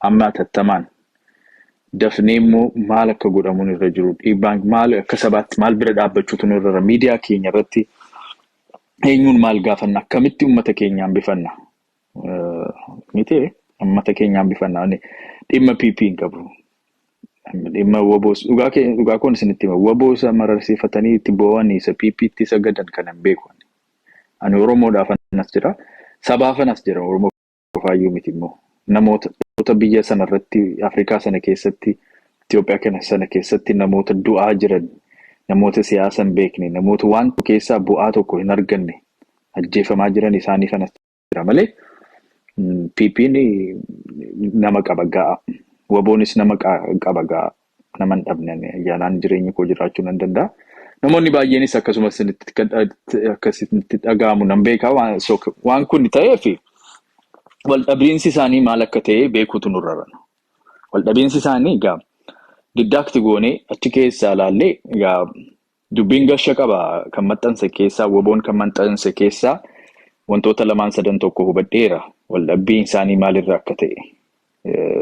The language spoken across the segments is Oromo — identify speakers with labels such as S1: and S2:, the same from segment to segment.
S1: amma tattamaan dafnee immoo maal akka godhamuun irra jiru dhiibbaan maal akka sabaatti maal bira dhaabbachuutu nurra miidiyaa keenya irratti eenyuun maal gaafanna akkamitti uummata keenyaan bifanna miti uummata keenyaan bifanna dhimma PP hin qabu dhimma waboos dhugaa kun isinitti hima waboosa mararsiifatanii itti bo'anii isa PP itti sagadan kanan beeku ani Oromoodhaaf anas jira sabaaf anas jira Oromoo qofaayyuu miti immoo namoota biyya sana irratti Afrikaa sana keessatti Itoophiyaa kana sana keessatti namoota du'aa jiran namoota siyaasa hin beekne namoota waan keessaa bu'aa tokko hin arganne ajjeefamaa jiran isaaniif anas jira malee PP nama qaba ga'a waboonis nama qaba ga'a nama hin dhabne yaalaan jireenya koo jiraachuu nan danda'a. Namoonni baay'eenis akkasumas akkasitti dhaga'amu nan beekaa waan kun ta'eef waldhabiinsi isaanii maal akka ta'e beekuutu nurra jira. Waldhabiinsi isaanii egaa diddaakti goonee achi keessaa ilaallee egaa dubbiin gasha qaba kan maxxansa keessaa waboon kan maxxansa keessaa wantoota lamaan sadan tokko hubadheera waldhabbiin isaanii maalirra akka ta'e.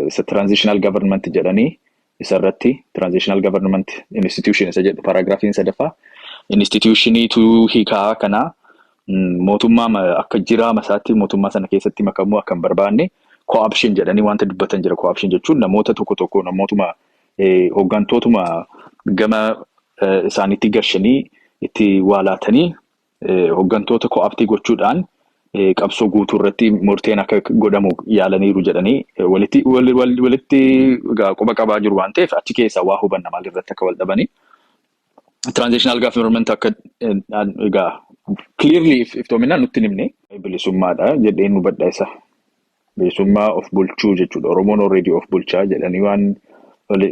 S1: Isa transitional government jedhanii isarratti transitional government institution isa jedhu paragraafiin sadaffaa institutioniitu hiikaa kana mootummaa akka jiraama isaatti mootummaa sana keessatti makamuu akka hin barbaanne co-option jedhanii wanta dubbatan jira co-option jechuun namoota tokko namootuma hooggantootuma gama isaaniitti gashanii itti waalaatanii hooggantoota co-optii gochuudhaan qabsoo guutuu irratti murteen akka godhamu yaalaniiru jedhanii walitti quba qabaa jiru waan ta'eef achi keessaa waa hubanna maal irratti akka wal dhabanii transitional government akka egaa clearly iftoominaan nutti himne bilisummaadha jedheen nu badha isa bilisummaa of bulchuu jechuudha Oromoon already of bulchaa jedhanii waan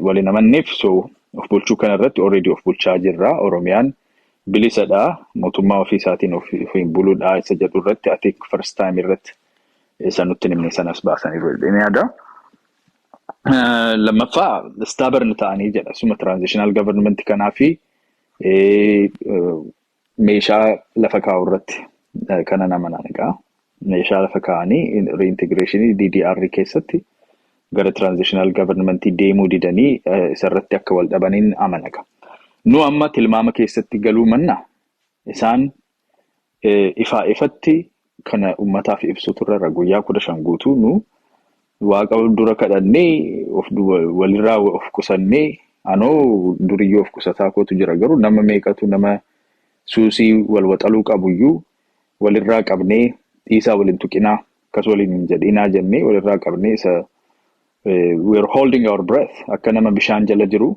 S1: waliin amanneef so of bulchuu kana irratti already of bulchaa jirra Oromiyaan bilisadha mootummaa ofii isaatiin ofiin buluudha isa jedhu irratti I think first time irratti isa nutti himne sanas baasaniiru jedhanii yaada. Lammaffaa stubborn ta'anii jedha suma transitional government kanaa fi meeshaa lafa kaa'u irratti kana nama naannegaa meeshaa lafa kaa'anii reintegrationii DDR keessatti gara transitional government deemuu didanii isarratti akka wal dhabaniin amanaga. Nu amma tilmaama keessatti galuu manna isaan ifatti kana ummataaf ibsutu irra guyyaa 15 guutuu nu waaqa dura kadhannee walirraa of qusannee anoo duriyyoo of qusataa kootu jira garuu nama meeqatu nama suusii wal waxaluu qabuyyuu walirraa qabnee dhiisaa waliin tuqinaa kas waliin jedhinaa jennee walirraa qabnee isa we are holding our breath akka nama bishaan jala jiru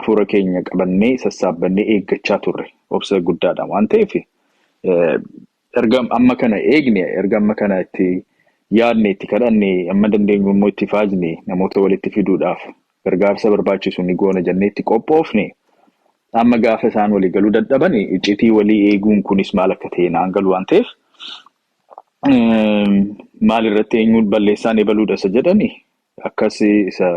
S1: afuura keenya qabannee sassaabannee eeggachaa turre obsa guddaadha waan ta'eef erga amma kana eegne erga amma kana itti yaadne itti kadhanne amma dandeenyu immoo itti faajne namoota walitti fiduudhaaf gargaarsa barbaachisu ni goona jennee itti qophoofne amma gaafa isaan walii galuu dadhaban iccitii walii eeguun kunis maal akka ta'e naan galu waan ta'eef maal irratti eenyuun balleessaan ebaluudha isa jedhani akkas isa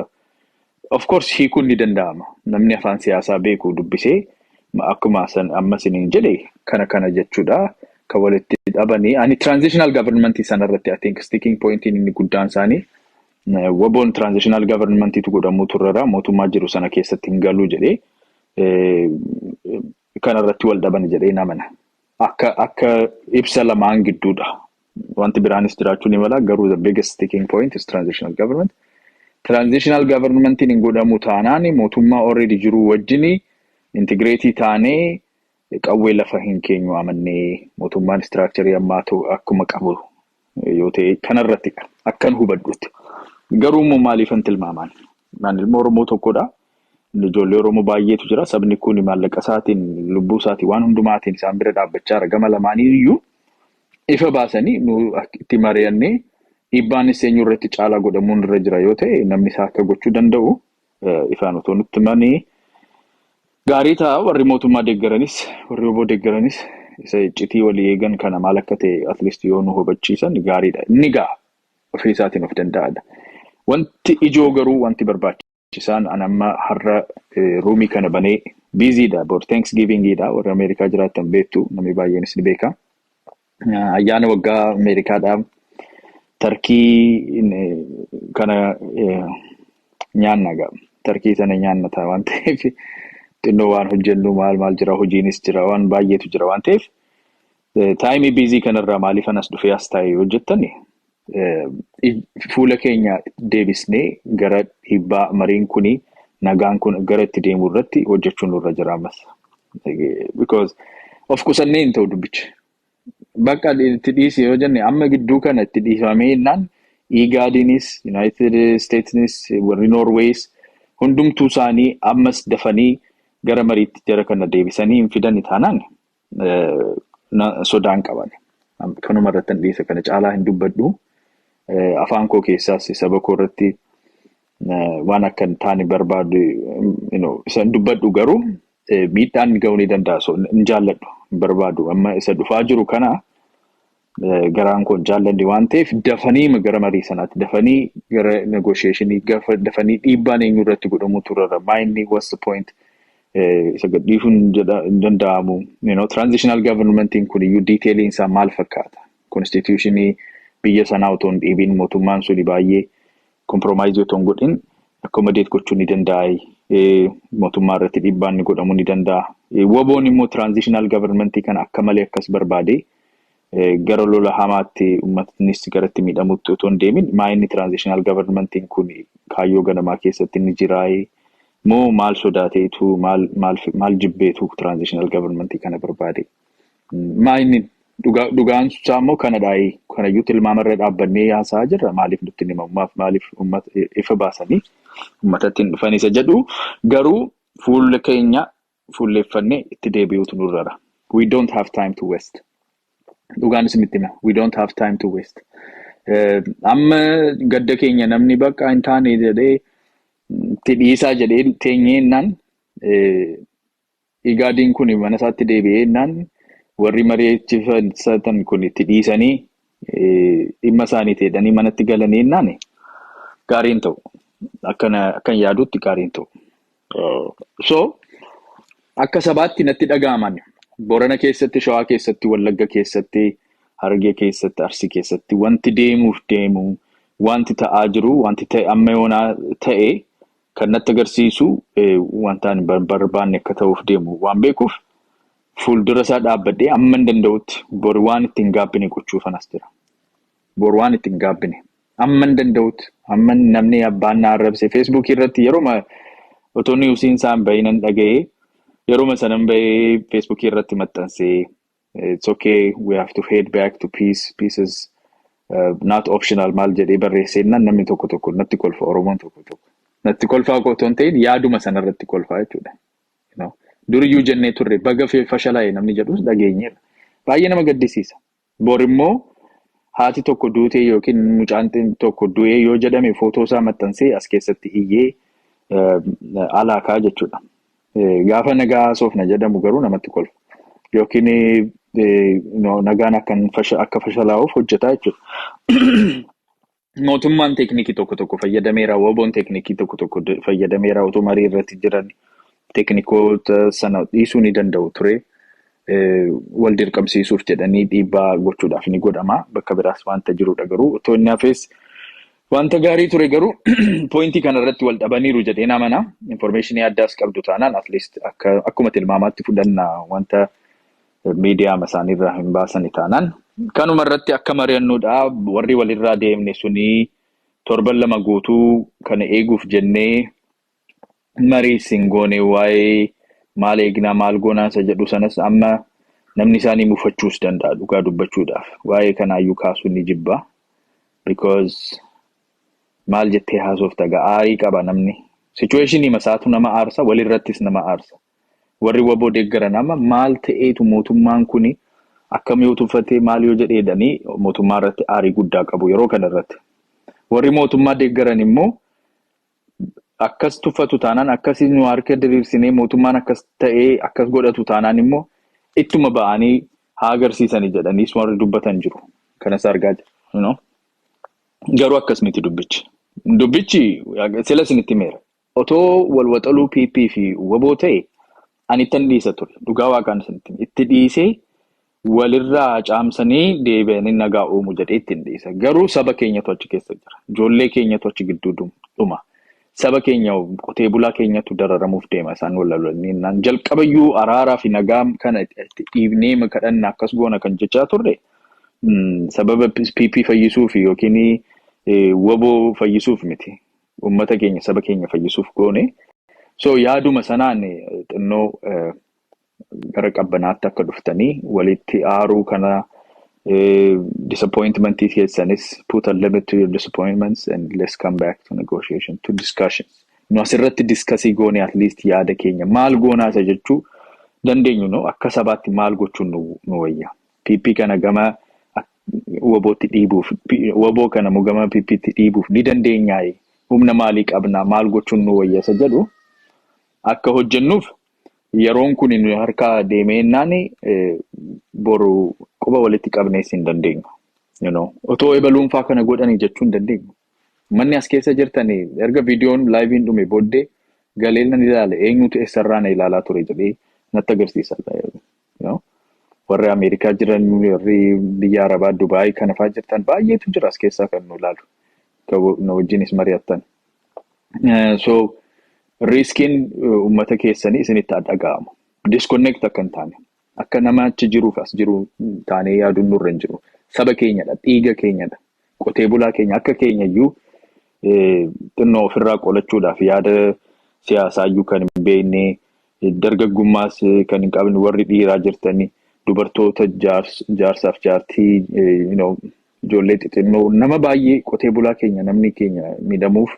S1: of course hiikuun ni danda'ama namni afaan siyaasaa beeku dubbisee akkuma san amma siniin jedhe kana jechuudha kan walitti dhabanii ani transitional government sanarratti I think sticking point inni guddaan isaanii waboon transitional government tu godhamu turrara mootummaa jiru sana keessatti hin galuu jedhee kanarratti wal dhaban jedhee namana akka ibsa lamaan gidduudha wanti biraanis jiraachuu ni mala garuu the biggest sticking point is transitional government. Transitional government in godhamu taanaan mootummaa already jiru wajjini integrate taanee qawwee lafa hin keenyu amannee mootummaan structure ammaatu akkuma qabu yoo ta'e kanarratti akkan hubadhutti garuu maaliifan tilmaamaan ilmoo Oromoo tokkodha ijoollee Oromoo baay'eetu jira sabni kun maallaqa isaatiin lubbuu isaatii waan hundumaatiin isaan bira dhaabbachaa argama lamaanii iyyuu ifa baasanii nu itti mari'annee dhiibbaanis eenyu irratti caalaa godhamuun irra jira yoo ta'e namni isaa akka gochuu danda'u ifaan otoo nutti manii gaarii ta'a warri mootummaa deeggaranis warri obbo deeggaranis isa iccitii walii eegan kana maal akka ta'e at least yoo nu hubachiisan gaariidha inni gaa ofii isaatiin of danda'aadha. Wanti ijoo garuu wanti barbaachisaan anamma har'a ruumii kana banee biziidha bor Thanksgivingidha warri Ameerikaa jiraatan beektu namni baay'eenis ni beeka ayyaana waggaa Ameerikaadhaaf Turkii kana nyaanna gam tarkii sana nyaanna ta'a waan ta'eef xinnoo waan hojjennu maal jira hojiinis jira waan baay'eetu jira waan ta'eef taayimii biizii kanarraa maaliif anas dhufee as taa'ee hojjettani fuula keenya deebisnee gara dhiibbaa mariin kuni nagaan kun gara itti deemuu irratti hojjechuun nurra jira ammas because of kusannee hin ta'u dubbichi bakka itti dhiisee yoo jenne amma gidduu kana itti dhiifamee jennaan IGADinis United Statesnis warri Norways hundumtuu isaanii ammas dafanii gara mariitti jara kana deebisanii hin fidan taanaan sodaan qaban kanuma irratti dhiisa kana caalaa hin dubbadhu afaan koo keessaas saba koo irratti waan akka taani barbaadu isa dubbadhu garuu miidhaan ga'uu ni danda'a so hin jaalladhu barbaadu amma isa dhufaa jiru kana garaan koo jaalladhi waan ta'eef dafanii gara marii sanaatti dafanii gara negotiationii dafanii dhiibbaan eenyu irratti godhamu turara mainly what's the point isa gadhiifuun danda'amu transitional governmentiin kun iyyuu detailiin isaa maal fakkaata constitutionii biyya sanaa otoo hin dhiibiin mootummaan suni baay'ee compromise otoo hin godhin accommodate gochuu ni danda'a mootummaa irratti dhiibbaan ni godhamuu ni danda'a waboon immoo transitional governmentii kana akka malee akkas barbaade gara lola hamaatti uummatnis garatti miidhamutti otoo hin deemin maayinni transitional governmentiin kun kaayyoo ganamaa keessatti ni jiraayee moo maal sodaateetu maal jibbeetu transitional governmentii kana barbaade maayinni dhugaan isaa immoo kanadhaa'ee kanayyuu tilmaamarra dhaabbannee yaasaa jirra maaliif nutti himamumaaf maaliif ifa baasanii uummatatti hin dhufan isa jedhu garuu fuula keenya fuulleeffannee itti deebi'uutu nurrara we don't have time to waste dhugaan isinitti hima we don't have time to waste amma gadda keenya namni bakka hin taane jedhee itti dhiisaa jedhee teenyeennaan IGADiin kun mana isaatti deebi'eennaan warri mari'achiifatan kun itti dhiisanii dhimma isaanii ta'edhanii manatti galaniennaan gaariin ta'u akkan yaadutti gaariin ta'u so akka sabaatti natti dhaga'aman Borana keessatti Shawaa keessatti Wallagga keessatti Harargee keessatti Arsii keessatti wanti deemu wanti ta'aa jiru wanti ta'e amma yoonaa ta'e kan natti agarsiisu wantaan barbaanne akka ta'uuf deemu waan beekuuf fuuldura isaa dhaabbadhee amma hin danda'utti bor waan ittiin gaabbine gochuufan as jira. Bor waan ittiin gaabbine amma hin danda'utti amma namni abbaan na arrabse Facebook irratti yeroo otoo niwusiin isaan bayinan dhaga'ee yeroo sanan bahee Facebook irratti maxxansee it's okay we have to head back to peace is not optional maal jedhee barreesseennan namni tokko natti kolfa Oromoon tokko natti kolfaa qotoon ta'in yaaduma sanarratti kolfaa jechuudha duriyyuu jennee turre baga fashalaa'e namni jedhus dhageenyeera baay'ee nama gaddisiisa bor immoo haati tokko duutee yookiin mucaan tokko du'ee yoo jedhame footoo isaa maxxansee as keessatti iyyee alaakaa jechuudha gaafa nagaa soofna jedhamu garuu namatti kolfa yookiin nagaan akka fashalaa'uuf hojjetaa jechuudha mootummaan teeknikii tokko fayyadameera waboon teeknikii tokko fayyadameera otoo marii irratti jiran teeknikoota sana dhiisuu ni danda'u ture wal dirqamsiisuuf jedhanii dhiibbaa gochuudhaaf ni godhama bakka biraas wanta jirudha garuu otoo inni hafees wanta gaarii ture garuu pointii kana irratti wal dhabaniiru jedhee namana informationii addaas qabdu taanaan at least akkuma tilmaamaatti fudhannaa wanta miidiyaa isaaniirraa hin baasan taanaan kanuma irratti akka mari'annuudha warri walirraa deemne suni torban 2 guutuu kana eeguuf jennee marii singoone waa'ee maal eegnaa maal goonaansa jedhu sanas amma namni isaanii mufachuus danda'a dhugaa dubbachuudhaaf waa'ee kanaayyuu kaasuun ni jibba because maal jettee haasofta gaarii qaba namni situationii masaatu nama aarsa walirrattis nama aarsa warri waboo deeggaran amma maal ta'eetu mootummaan kuni akkam yoo tuffatee maal yoo jedheedanii mootummaa irratti aarii guddaa qabu yeroo kana irratti warri mootummaa deeggaran immoo akkas tuffatu taanaan akkasii nu harka diriirsinee mootummaan akkas ta'ee akkas godhatu taanaan immoo ittuma ba'anii haa agarsiisanii jedhanii warri dubbatan jiru kanas argaa jiru garuu akkas miti dubbichi sila sinitti meera otoo walwaxaluu PP fi waboo ta'e ani tan dhiisa ture dhugaa waaqaan sinitti itti dhiisee walirraa caamsanii deebi'anii nagaa uumuu jedhee ittiin dhiisa. Garuu saba keenyatu achi keessa jira. Ijoollee keenyatu achi gidduu dhuma. Saba keenya qotee bulaa keenyatu dararamuuf deema isaan wallalanii. Jalqabayyuu araaraa fi nagaa kana itti dhiibnee kadhanna akkas goona kan jechaa turre sababa PP fayyisuuf yookiin waboo fayyisuuf miti. Uummata keenya saba keenya fayyisuuf goone. So yaaduma sanaan xinnoo gara qabbanaatti akka dhuftanii walitti aaruu kana disappointment keessanis put a limit to your disappointments and let's come back to negotiation, to discussions. Nu asirratti discussii goone at least yaada keenya maal goonaa isa jechuu dandeenyu no akka sabaatti maal gochuun nu wayya. PP kana gama wabootti dhiibuuf waboo kana gama PPtti dhiibuuf ni dandeenyaayi. Humna maalii qabna maal gochuun nu wayya isa jedhu akka hojjennuuf yeroon kun nu harka deemeennaan boru quba walitti qabnees hin dandeenyu. You know, otoo ebaluunfaa kana godhanii jechuun dandeenyu. Manni as keessa jirtanii erga viidiyoon laayiviin dhume booddee galeellan ilaale eenyutu eessarraan ilaalaa ture jedhee natti agarsiisa. Warri Ameerikaa jiran warri biyya Arabaa Dubaay kana fa'aa jirtan baay'eetu jira as keessaa kan nu ilaalu. Na wajjinis mari'attan. So riskiin uummata keessanii isinitti dhaga'amu. Disconnect akka hin taane. Akka nama achi jiruuf as jiru taanee yaaduun nurra hin jiru. Saba keenyadha, dhiiga keenyadha, qotee bulaa keenya akka keenyayyuu xinnoo ofirraa qolachuudhaaf yaada siyaasaayyuu kan hin beekne, dargaggummaas kan hin qabne warri dhiiraa jirtanii, dubartoota jaarsaaf jaartii, ijoollee xixinnoo nama baay'ee qotee bulaa keenya namni keenya miidhamuuf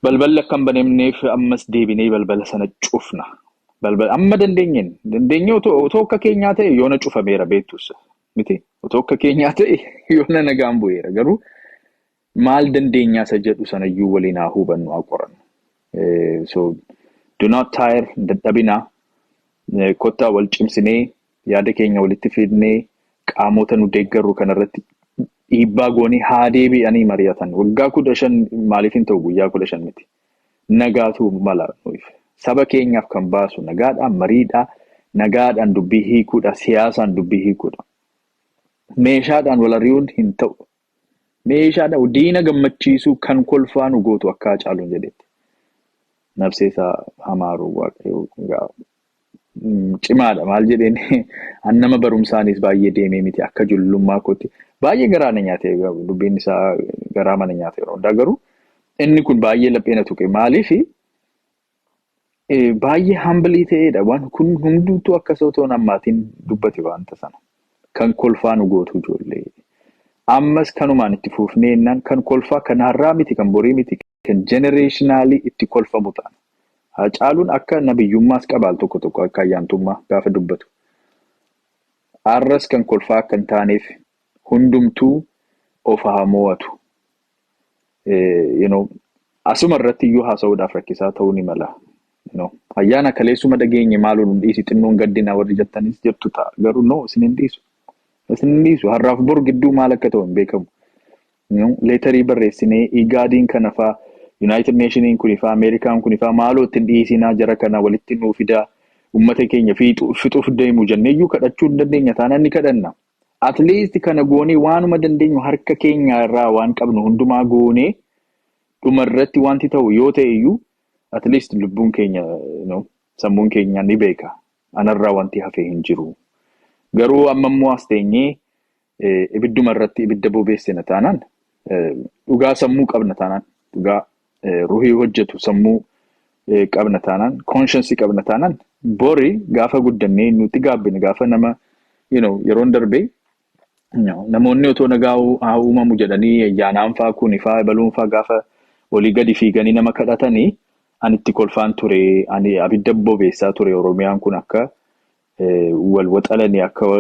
S1: balballi akka hin banemneef ammas deebinee balbala sana cufna. Amma dandeenye otoo akka keenyaa ta'e yoona cufameera beektus miti. Otoo akka keenyaa ta'e yoona nagaan bu'eera. Garuu maal dandeenyaa isa jedhu sanayyuu waliin haa hubannu haa qorannu. So do not tire dadhabinaa kottaa wal cimsinee yaada keenya walitti fidnee qaamota nu deeggarru kanarratti dhiibbaa goonee haa deebi'anii mari'atan. Waggaa 15 maaliif hin ta'u guyyaa 15 miti. Nagaatu mala nuuf. Saba keenyaaf kan baasu nagaadhaan mariidhaa, nagaadhaan dubbii hiikuudha, siyaasaan dubbii hiikuudha. Meeshaadhaan wal ari'uun hin ta'u. Meeshaadhaan diina gammachiisuu kan kolfaanu gootu akka caaluun jedhetti. Nabseesaa Amaaruu Waaqayyoo cimaadha maal jedheen annama barumsaanis baay'ee deemee miti akka jullummaa kootti. Baay'ee garaa na nyaatee dubbiin isaa garaa mana nyaatee yeroo hundaa garuu inni kun baay'ee lapheena tuqe maaliif baay'ee humble ta'edha waan kun hundumtuu akka sootoo nammaatiin dubbate waanta sana kan kolfaanu gootu ijoollee ammas kanumaan itti fuufnee innaan kan kolfaa kan har'aa miti kan borii miti kan generationally itti kolfamu ta'an Hacaaluun akka nabiyyummaas qabaal tokko akka ayyaantummaa gaafa dubbatu arras kan kolfaa akka hin taaneef hundumtuu of haa mo'atu. Asuma irratti iyyuu haasa'uudhaaf rakkisaa ta'uu ni mala. Ayyaana kaleessuma dhageenye maaluun hin dhiisi xinnoon gaddinaa warri jettanis jettu ta'a. Garuu no isin hin dhiisu. Isin hin dhiisu. Har'aaf bor gidduu maal akka ta'u hin beekamu. Leetarii barreessinee igaadiin kana fa'aa United Nationiin kunifaa Ameerikaan kunifaa maaloo ittiin dhiisinaa jara kana walitti nuu fidaa uummata keenya fixuuf deemu jenneeyyuu kadhachuu hin dandeenya taanaan ni kadhanna. At least kana goonee waanuma dandeenyu harka keenya irraa waan qabnu hundumaa goonee dhuma irratti wanti ta'u yoo ta'e iyyuu at least lubbuun keenya sammuun keenya ni beeka. Anarraa wanti hafee hin jiru. Garuu amma immoo as teenyee ibidduma irratti ibidda bobeessina taanaan dhugaa sammuu qabna taanaan dhugaa ruhii hojjetu sammuu qabna taanaan conscience qabna taanaan bori gaafa guddannee nuti gaabbine gaafa nama yeroon darbee namoonni otoo nagaa haa uumamu jedhanii ayyaanaan fa'aa kunifaa baluun fa'aa gaafa walii gadi fiiganii nama kadhatanii ani itti kolfaan ture ani abidda bobeessaa ture Oromiyaan kun akka wal waxalanii akka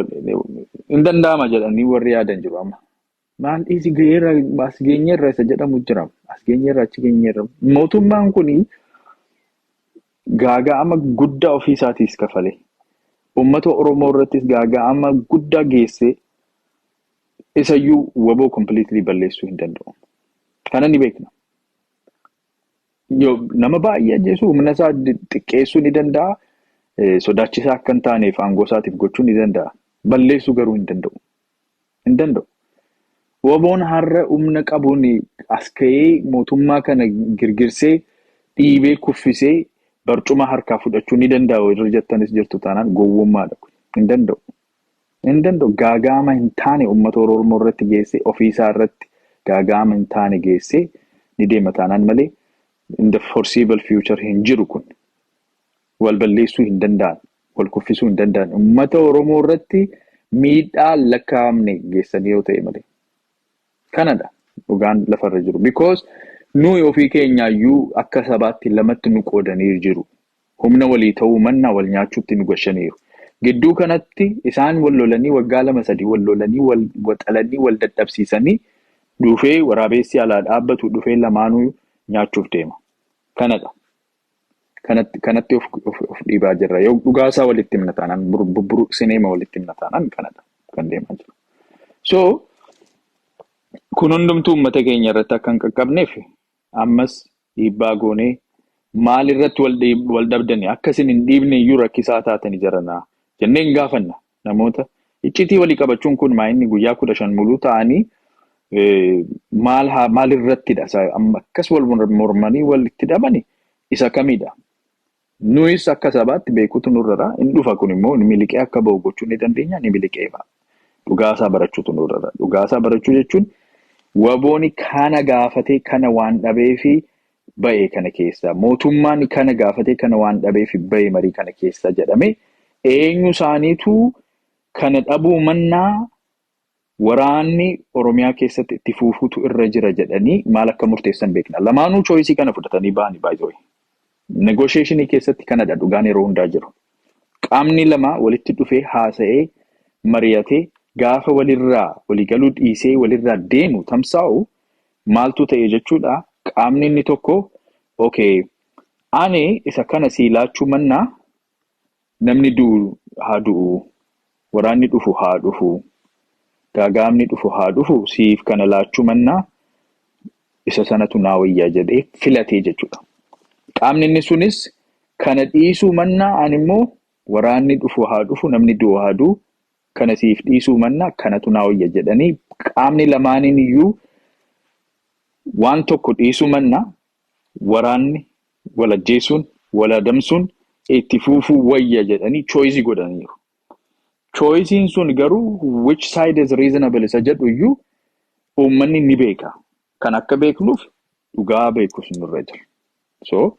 S1: hin danda'ama jedhanii warri yaadan jiru amma. Maal dhiisi geerra as geenyerra isa jedhamu jira. As geenyerra achi geenyerra. Mootummaan kuni gaaga'ama guddaa ofii isaatiis kafale. Uummata Oromoo irrattis gaaga'ama guddaa geesse isayyuu waboo completely balleessuu hin danda'u. Kana ni beekna. Nama baay'ee ajjeesuu humna isaa xiqqeessuu ni danda'a. Sodaachisaa akka hin taaneef aangoo isaatiif gochuu ni danda'a. balleessuu garuu hin danda'u. Hin danda'u. Waboon har'a humna qabuun as ka'ee mootummaa kana girgirsee dhiibee kuffisee barcuma harkaa fudhachuu ni danda'u irra jettanis jirtu taanaan gowwummaadha. Hin danda'u. Hin danda'u. Gaaga'ama hin taane uummata Oromoo irratti geessee ofiisaa irratti gaaga'ama hin taane geessee ni deema taanaan malee in the foreseeable future hin jiru kun. Wal balleessuu hin danda'an. Wal kuffisuu hin danda'an. Uummata Oromoo irratti miidhaa lakkaa'amne geessanii yoo ta'e malee. Kanadha dhugaan lafarra jiru. Because nuyi ofii keenyaayyuu akka sabaatti lamatti nu qoodanii jiru. Humna walii ta'uu mannaa wal nyaachuutti nu gashaniiru. Gidduu kanatti isaan wal lolanii waggaa 2-3 wal lolanii wal waxalanii wal dadhabsiisanii dhufee waraabessi alaa dhaabbatu dhufee lamaanuu nyaachuuf deema. Kanadha. Kanatti of dhiibaa jirra. Yoo dhugaasaa walitti himna taanaan sineema walitti himna taanaan kanadha kan deemaa jiru. So kun hundumtuu uummata keenya irratti akka hin qaqqabneef ammas dhiibbaa goonee maal irratti wal dhabdanii akkasin hin dhiibne iyyuu rakkisaa taatanii jiranaa jennee hin gaafanna namoota iccitii walii qabachuun kun maayinni guyyaa 15 muluu ta'anii maal irrattidha akkas wal mormanii walitti dhabani isa kamidha. Nuyis akka sabaatti beekuutu nurrara hin dhufa kun immoo miliqee akka ba'u gochuu ni dandeenya ni miliqee ba'a. Dhugaasaa barachuutu nurrara. Dhugaasaa barachuu jechuun wabooni kana gaafatee kana waan dhabee fi ba'ee kana keessa mootummaan kana gaafatee kana waan dhabee fi ba'ee marii kana keessa jedhame eenyu isaaniitu kana dhabuu mannaa waraanni Oromiyaa keessatti itti fuufuutu irra jira jedhanii maal akka murteessan beekna. Lamaanuu choice kana fudhatanii ba'anii baay'ee. Negotiation keessatti kanadha dhugaan yeroo hundaa jiru. Qaamni lama walitti dhufee haasa'ee mari'atee gaafa waliigaluu dhiisee walirraa deemu tamsaa'u maaltu ta'e jechuudha. Qaamni inni tokko okay ani isa kana siilaachuu mannaa namni du'u haa du'u waraanni dhufu haa dhufu gaagaamni dhufu haa dhufu siif kana laachuu mannaa isa sanatu naa wayyaa jedhee filatee jechuudha. Qaamni inni sunis kana dhiisuu mannaa ani immoo waraanni dhufu haa dhufu namni du'u haa du'u kana siif dhiisuu mannaa kanatu naa wayya jedhanii qaamni lamaaniin iyyuu waan tokko dhiisuu mannaa waraanni wal ajjeesuun wal adamsuun itti fuufuu wayya jedhanii choice godhaniiru. Choicein sun garuu which side is reasonable isa jedhu iyyuu uummanni ni beeka. Kan akka beeknuuf dhugaa beekus nurra jira. So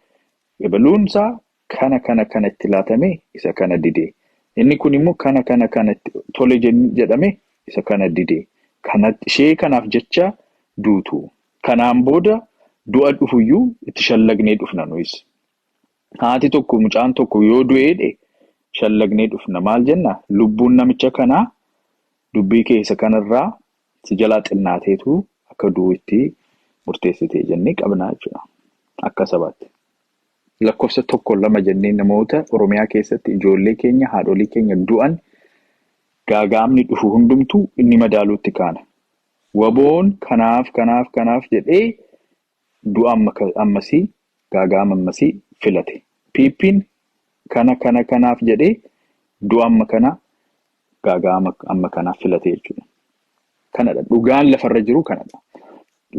S1: ebaluunsaa kana itti laatamee isa kana didee. Inni kun immoo kana tole jedhame isa kana didee. Ishee kanaaf jecha duutu. Kanaan booda du'a dhufuyyuu itti shallagnee dhufna nuyis. Haati tokko mucaan tokko yoo du'eedhe shallagnee dhufna maal jenna lubbuun namicha kanaa dubbii keessa kanarraa si jalaa xinnaateetu akka du'uutti murteessitee jennee qabnaa jechuudha. Akka sabaatti. Lakkoofsa 1-2 jennee namoota Oromiyaa keessatti ijoollee keenya haadholii keenya du'an gaagaamni dhufu hundumtuu inni madaaluutti kaana. Waboon kanaaf jedhee du'a ammasii gaagaama ammasii filate. Piippiin kanaaf jedhee du'a amma kana gaagaama amma kanaaf filate jechuudha. Kanadha dhugaan lafarra jiru kanadha.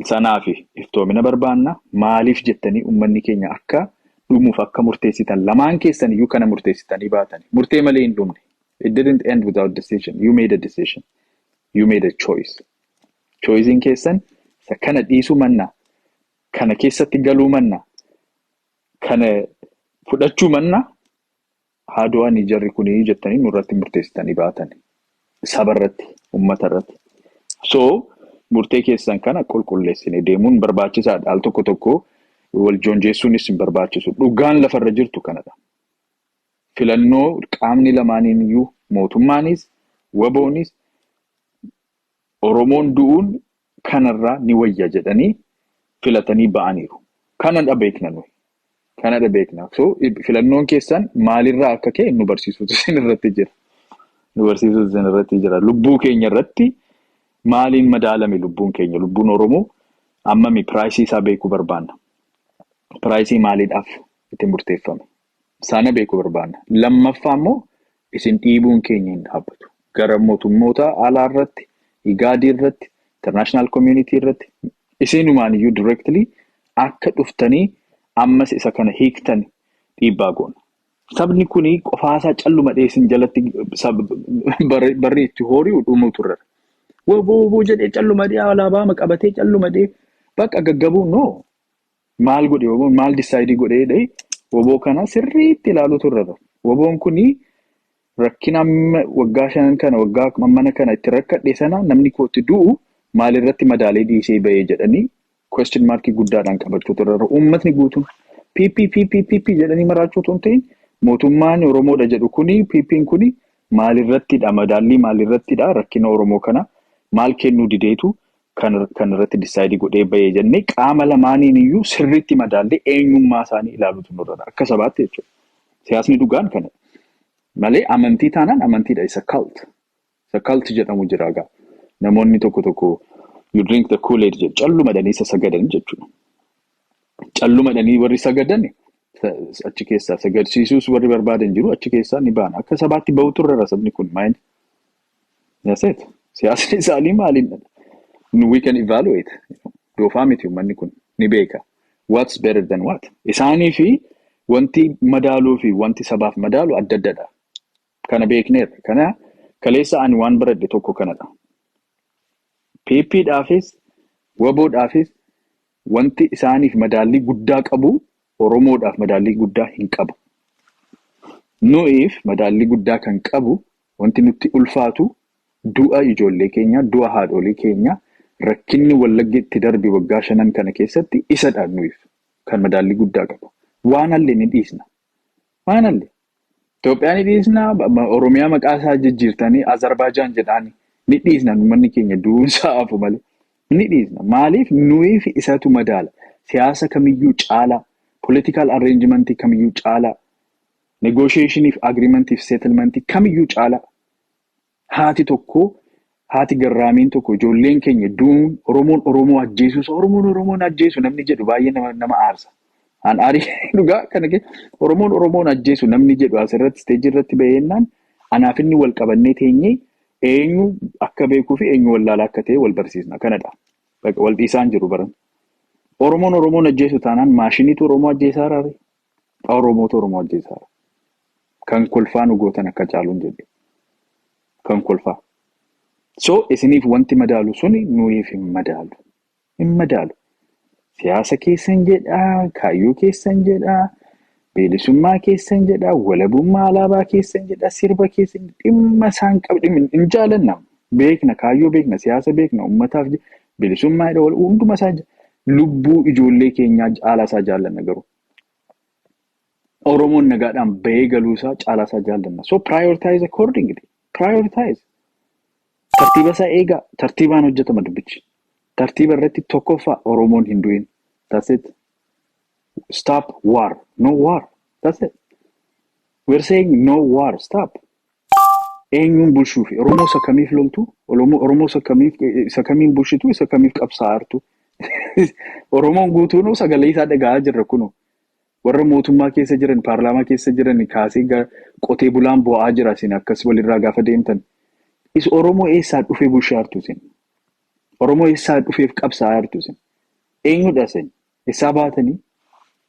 S1: Sanaaf iftoomina barbaanna maaliif jettanii uummanni keenya akka dhumuuf akka murteessitan lamaan keessan iyyuu kana murteessitanii baatanii murtee malee hin dhumne. It didn't end without decision. You made a decision. You made a choice. Choicein keessan kana dhiisuu mannaa kana keessatti galuu mannaa kana fudhachuu mannaa haa du'anii jarri kunii jettanii nurratti murteessitanii baatanii sabarratti uummata irratti. So murtee keessan kana qulqulleessine deemuun barbaachisaadha. Al tokko wal joonjeessuunis hin barbaachisu. Dhugaan lafarra jirtu kanadha. Filannoo qaamni lamaaniin iyyuu mootummaanis waboonis Oromoon du'uun kanarraa ni wayya jedhanii filatanii ba'aniiru. Kanadha beekna nuyi. Kanadha beekna. So filannoon keessan maalirraa akka ka'e nu barsiisuutu isin irratti jira. Lubbuu keenya irratti maaliin madaalame lubbuun keenya lubbuun Oromoo ammami piraayisii isaa beekuu barbaanna. Piraayisii maaliidhaaf itti murteeffame? Sana beekuu barbaanna. Lammaffaa immoo isin dhiibuun keenya hin dhaabbatu. gara mootummoota alaa irratti, IGAD irratti, international community irratti isinumaan iyyuu directly akka dhuftanii ammas isa kana hiiktan dhiibbaa goona. Sabni kuni qofaasaa calluma dheesin jalatti barri itti horii dhumuu turre. Woboo jedhee calluma dhee alaabaa qabatee calluma dhee bakka gaggabuu no. Maal godhe woboon maal decide godhee woboo kana sirriitti ilaaluu turre. Woboon kuni rakkina waggaa 5 kana waggaa mana kana itti rakkadhe sana namni kootti du'u maalirratti madaalee dhiisee bahee jedhanii question mark guddaadhaan qabachuu turre. Uummatni guutuun PP jedhanii maraachuu ta'in mootummaan Oromoodha jedhu kuni PP'n kuni maalirrattidha madaalli maalirrattidha rakkina Oromoo kana maal kennuu dideetu kan irratti decide godhee bahee jennee qaama lamaaniin iyyuu sirriitti madaallee eenyummaa isaanii ilaaluutu nurra akka sabaatti jechuudha. Siyaasni dhugaan kana malee amantii taanaan amantiidha isa cult. Isa cult jedhamu jira gaa. Namoonni tokko you drink the Kool-Aid jedhu calluma dhanii isa sagadan jechuudha. Calluma dhanii warri sagadan achi keessaa sagadsiisuus warri barbaadan jiru achi keessaa ni baana. Akka sabaatti bahu turre sabni kun maayini. Yaseet siyaasni isaanii maaliin we can evaluate. Doofaa miti uummanni kun ni beeka. What's better than what? Isaanii fi wanti madaaluu fi wanti sabaaf madaalu adda addadha. Kana beekneerra. Kana kaleessa ani waan baradhe tokko kanadha. PP'dhaafis WBO'dhaafis wanti isaaniif madaalli guddaa qabu Oromoodhaaf madaalli guddaa hin qabu. Nuuf madaalli guddaa kan qabu wanti nutti ulfaatu du'a ijoollee keenya, du'a haadholii keenya, rakkinni wallaggeetti darbe waggaa 5 kana keessatti isadha nuuf kan madaalli guddaa qabu. Waan hallee ni dhiisna. Waan hallee. Itoophiyaan ni dhiisna, Oromiyaa maqaa isaa jijjiirtanii Azerbaijaan jedhaani ni dhiisna uummanni keenya du'uunsaa hafu malee. Ni dhiisna. Maaliif nuuf isatu madaala. Siyaasa kamiyyuu caalaa, political arrangement kamiyyuu caalaa, negotiation if agreement if settlement kamiyyuu caalaa. Haati garraamiin tokko ijoolleen keenya duun Oromoo ajjeesu namni jedhu baay'ee nama aarsa. An aarii dhugaa kana Oromoon ajjeesu namni jedhu asirratti stage irratti baheennaan anaaf inni wal qabannee teenyee eenyu akka beekuu fi eenyu wallaalaa akka ta'e wal barsiisna kanadha. Wal dhiisaan jiru baran. Oromoon ajjeesu taanaan maashiniitu Oromoo ajjeesaa raare. Oromootu Oromoo ajjeesaa. Kan kolfaa nu gootan akka caaluun jedhe. Kan kolfaa. So isiniif wanti madaalu suni nuuf hin madaalu. Hin madaalu. Siyaasa keessan jedhaa, kaayyoo keessan jedhaa, bilisummaa keessan jedhaa, walabummaa alaabaa keessan jedhaa, sirba keessan dhimma isaan qabdi hin jaalannam. Beekna, kaayyoo beekna, siyaasa beekna, uummataaf bilisummaa hunduma isaa lubbuu ijoollee keenyaa caalaa isaa jaallanna garuu. Oromoon nagaadhaan bahee galuusaa caalaa isaa jaallanna. So prioritize accordingly. Prioritize. Tartiiba isaa eegaa, tartiibaan hojjetama dubbichi. Tartiiba irratti tokkoffaa Oromoon hin du'in. That's it. Stop war. No war. That's it. We're saying no war. Stop. Eenyuun bulchuu fi Oromoo isa kamiif loltu? Oromoo isa kamiin bulchitu? Isa kamiif qabsaa'artu? Oromoon guutuun sagalee isaa dhaga'aa jirra kunu. Warra mootummaa keessa jiran, paarlaamaa keessa jiran kaasee qotee bulaan bo'aa jira isin akkas walirraa gaafa deemtan. Is Oromoo eessaa dhufee bulchaartu isin? Oromoo eessaa dhufeef qabsaa'artu isin? Eenyudha isin? Eessaa baatanii?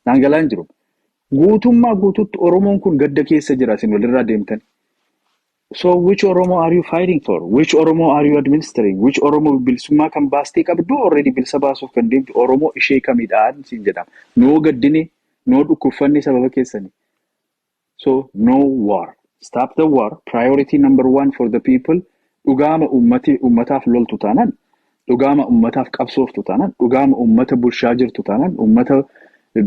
S1: Naangalaan jiru. Guutummaa guutuutti Oromoon kun gadda keessa jira isin walirraa deemtan. So which Oromo are you fighting for? Which Oromo are you administering? Which Oromo bilisummaa kan baastee qabdu already bilisa baasuuf kan deemtu Oromoo ishee kamidhaan siin jedhama. No gaddine, no dhukkuffanne sababa keessani. So no war. Stop the war. Priority number 1 for the people. Dhugaama uummataaf loltu taanaan, dhugaama uummataaf qabsooftu taanaan, dhugaama uummata bulchaa jirtu taanaan, uummata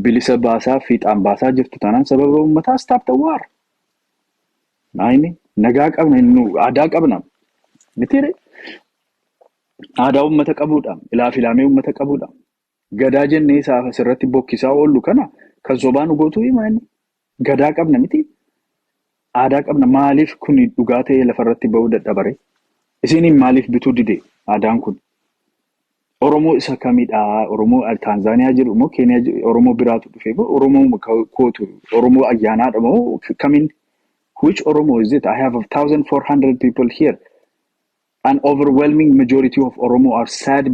S1: bilisa baasaa fiixaan baasaa jirtu taanaan sababa uummataa stop the war. Naayini nagaa qabna aadaa qabna. Mitiire aadaa uummata qabuudhaan, ilaafilaamee uummata qabuudhaan. Gadaa jennee isaa asirratti bokkisaa oollu kana kan sobaan gootuu himaani. Gadaa qabna miti. Aadaa qabna maaliif kun dhugaa ta'ee lafarratti bahuu dadhabare? Isiniin maaliif bituu dide aadaan kun? Oromoo isa kamidhaa? Oromoo Taanzaaniyaa jiru moo Keeniyaa jiru? Oromoo biraatu dhufee moo Oromoo kootu? Oromoo ayyaanaadha moo kamiin? Which Oromo is it? I have 1,400 people here. An overwhelming majority of Oromo are sad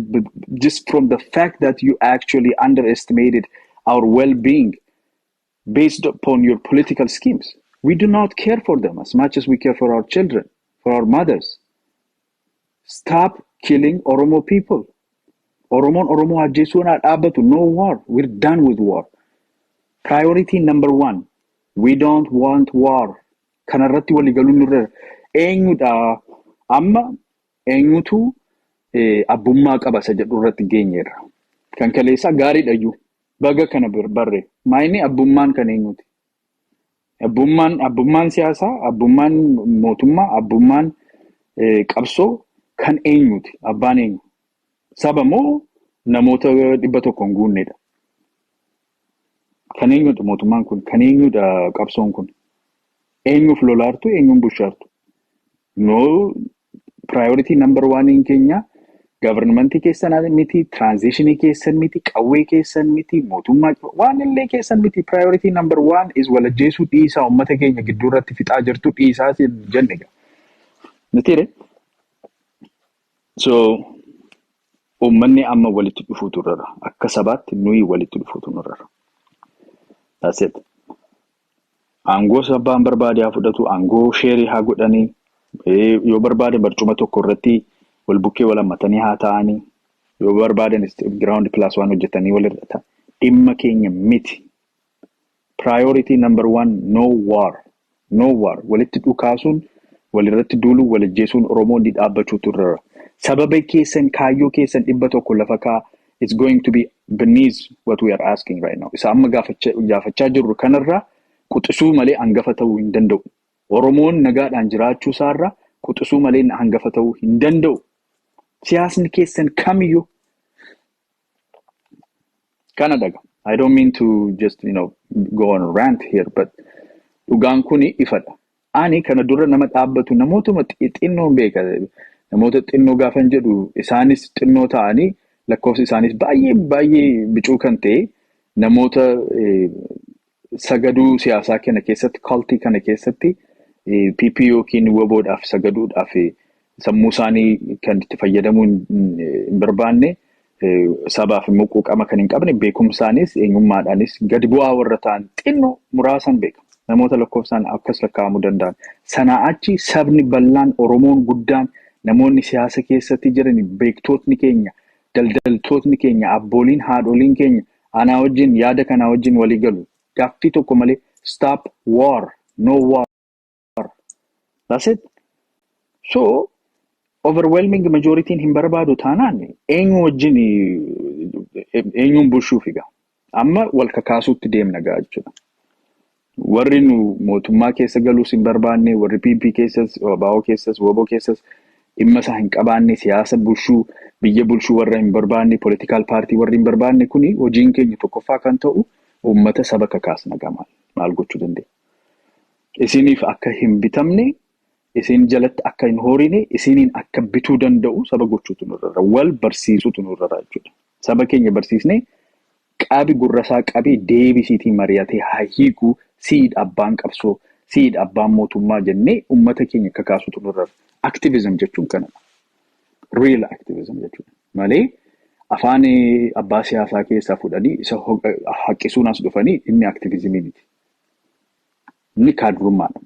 S1: just from the fact that you actually underestimated our well-being based upon your political schemes. We do not care for them as much as we care for our children, for our mothers. Stop killing Oromo people. Oromo ajjeesuun dhaabbatu. No war. We're done with war. Priority number one. We don't want war. Kanarratti waliigaluun nurra eenyudha amma eenyutu abbummaa qaba isa jedhu irratti geenyeerra. Kan kaleessa gaariidha iyyuu. Baga kana barre. Maayini abbummaan kan eenyuti? Abbummaan siyaasaa, abbummaan mootummaa, abbummaan qabsoo kan eenyuti? Abbaan eenyu? Saba moo namoota 100 hin guunnedha? Kan eenyudha mootummaan kun? Kan eenyudha qabsoon kun? Eenyuuf lolaartu? Eenyuun bushaartu? No, priority number one in Kenya. Government keessan miti, transition keessan miti, qawwee keessan miti, mootummaa waan illee keessan miti. Priority number one is walajjeesuu dhiisaa uummata keenya gidduu irratti fixaa jirtu dhiisaa jenne. Nitiire? So, uummanni amma walitti dhufuutu irra. Akka sabaatti nuyi walitti dhufuutu irra. That's it. Aangoo sabbaan barbaade haa fudhatu, aangoo sheerii haa godhanii, yoo barbaade barcuma tokko irratti wal bukkee wal hammatanii haa ta'anii, yoo barbaadan ground plus one hojjetanii wal irra dhimma keenya miti. Priority number one, no war. No war. Walitti dhukaasuun, walirratti duuluu, walajjeesuun Oromoon dhaabbachuutu irra. Sababa keessan kaayyoo keessan 100 lafa kaa, it's going to be beneath what we are asking right now. Isa amma gaafachaa jirru kanarraa quxisuu malee hangafa ta'uu hin danda'u. Oromoon nagaadhaan jiraachuu isaarraa quxisuu malee hangafa ta'uu hin danda'u. Siyaasni keessan kamiyyuu kana daga. I don't mean to just, go on a rant here, but dhugaan kuni ifadha. Ani kana dura nama dhaabbatu namootuma xinnoo beeka. Namoota xinnoo gaafan jedhu isaanis xinnoo ta'anii lakkoofsi isaanis baay'ee bicuu kan ta'e namoota sagaduu siyaasaa kana keessatti, cultii kana keessatti PP yookiin WBOdhaaf sagaduudhaaf sammuu isaanii kan itti fayyadamuu hin barbaanne, sabaaf immoo quuqama kan hin qabne, beekumsaanis eenyummaadhaanis gadi bu'aa warra ta'an xinnoo muraasan beeka. Namoota lakkoofsaan akkas lakkaa'amuu danda'an. Sanaa achi sabni bal'aan Oromoon guddaan namoonni siyaasa keessatti jiran beektootni keenya, daldaltootni keenya, abbooliin, haadholiin keenya anaa wajjin yaada kanaa wajjin walii galu. Gaaffii tokko malee stop war, no war. That's it. So, overwhelming majority hin barbaadu taanaan eenyu wajjin eenyuun bushuuf egaa. Amma wal kakaasuutti deemna gaa jechuudha. Warri nu mootummaa keessa galuus hin barbaanne, warri PP keessas, WBO keessas, WBO keessas dhimma isaa hin qabaanne, siyaasa bulchuu, biyya bulchuu warra hin barbaanne, political party warri hin barbaanne kuni hojiin keenya tokkoffaa kan ta'u uummata saba kakaasna gamaan maal gochuu dandeenya. Isiniif akka hin bitamne, isin jalatti akka hin horine, isiniin akka bituu danda'u saba gochuutu nurra, wal barsiisuutu nurra jechuudha. Saba keenya barsiisnee qabi gurrasaa qabi deebisiitii mari'atee haa hiiku, siid abbaan qabsoo, siid abbaan mootummaa jennee uummata keenya kakaasuutu nurra. Activism jechuun kanadha. Real activism jechuudha. Malee afaan abbaa siyaasaa keessaa fudhanii isa haqqisuun as dhufanii inni activismii miti. Inni kaadrummaadha.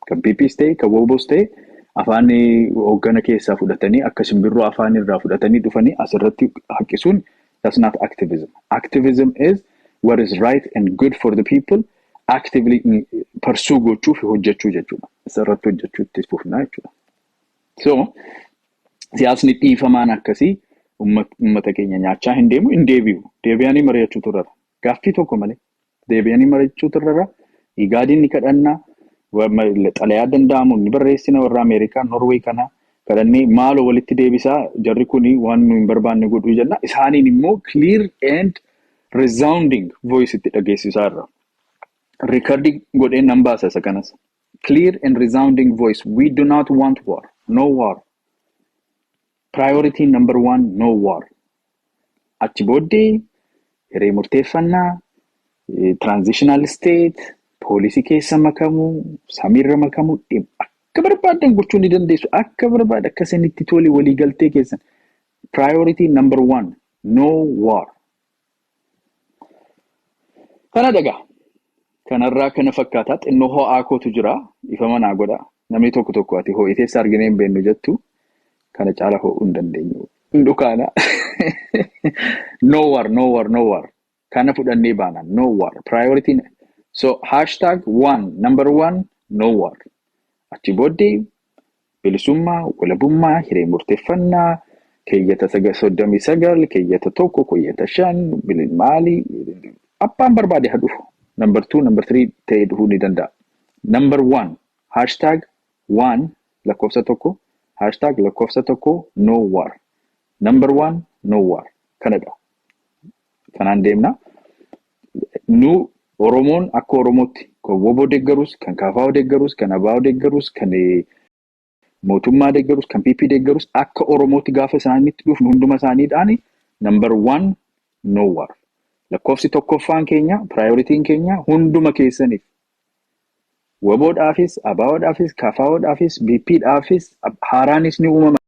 S1: Kan PPs ta'e, kan WBOs ta'e afaan hooggana keessaa fudhatanii akka simbirroo afaan irraa fudhatanii dhufanii asirratti haqqisuun, that's not activism. Activism is what is right and good for the people, actively pursue gochuuf hojjechuu jechuudha. Isarratti hojjechuu itti fufnaa jechuudha. So, siyaasni dhiifamaan akkasii uummata keenya nyaachaa hin deebi'u. Deebi'anii mari'achuu turre. Gaaffii tokko malee deebi'anii mari'achuu turre. Igaadiin ni kadhannaa, xalayaa danda'amu ni barreessina warra Ameerikaa, Norway kana kadhannee maaloo walitti deebisaa jarri kuni waan nu hin barbaanne godhuu jenna. Isaaniin immoo clear and resounding voice itti dhageessisaa irra. Recording godhee nan baasa isa kanas. Clear and resounding voice. We do not want war. No war. Priority number one, no war. Achi booddee hiree murteeffannaa, transitional state, poolisii keessa makamuu, samiirra makamuu akka barbaadan gochuu ni dandeessu. Akka barbaada akka isinitti tole walii galtee keessan. Priority number 1, no war. Kana dhagaa. Kanarraa kana fakkaataa xinnoo ho'aa kootu jira. Ifa manaa godha. Namni tokko ati ho'iteessa arginee hin beeknu jettu. Kana caala ho'uu hin dandeenyu. Dukaana. No war. Kana fudhannee baana. No war. Priority. So #1, number 1, no war. Achi booddee bilisummaa, walabummaa, hiree murteeffannaa, keeyyata 39, keeyyata 1, keeyyata 5, maalii abbaan barbaade haa dhufu. Number 2, number 3 ta'ee dhufuu ni danda'a. Number 1, #1 lakkoofsa tokko, lakkoofsa tokko no war. Number 1, no war. Kanadha. Kanaan deemna. Nu Oromoon akka Oromootti kan WBO deeggarus, kan KFO deeggarus, kan ABO deeggarus, kan mootummaa deeggarus, kan PP deeggarus akka Oromootti gaafa isaaniitti dhufnu hunduma isaaniidhaan number 1 no war. Lakkoofsi tokkoffaan keenya, prioritiin keenya hunduma keessaniif. WBOdhaafis, ABOdhaafis, KFOdhaafis, PPdhaafis haaraanis ni uumama.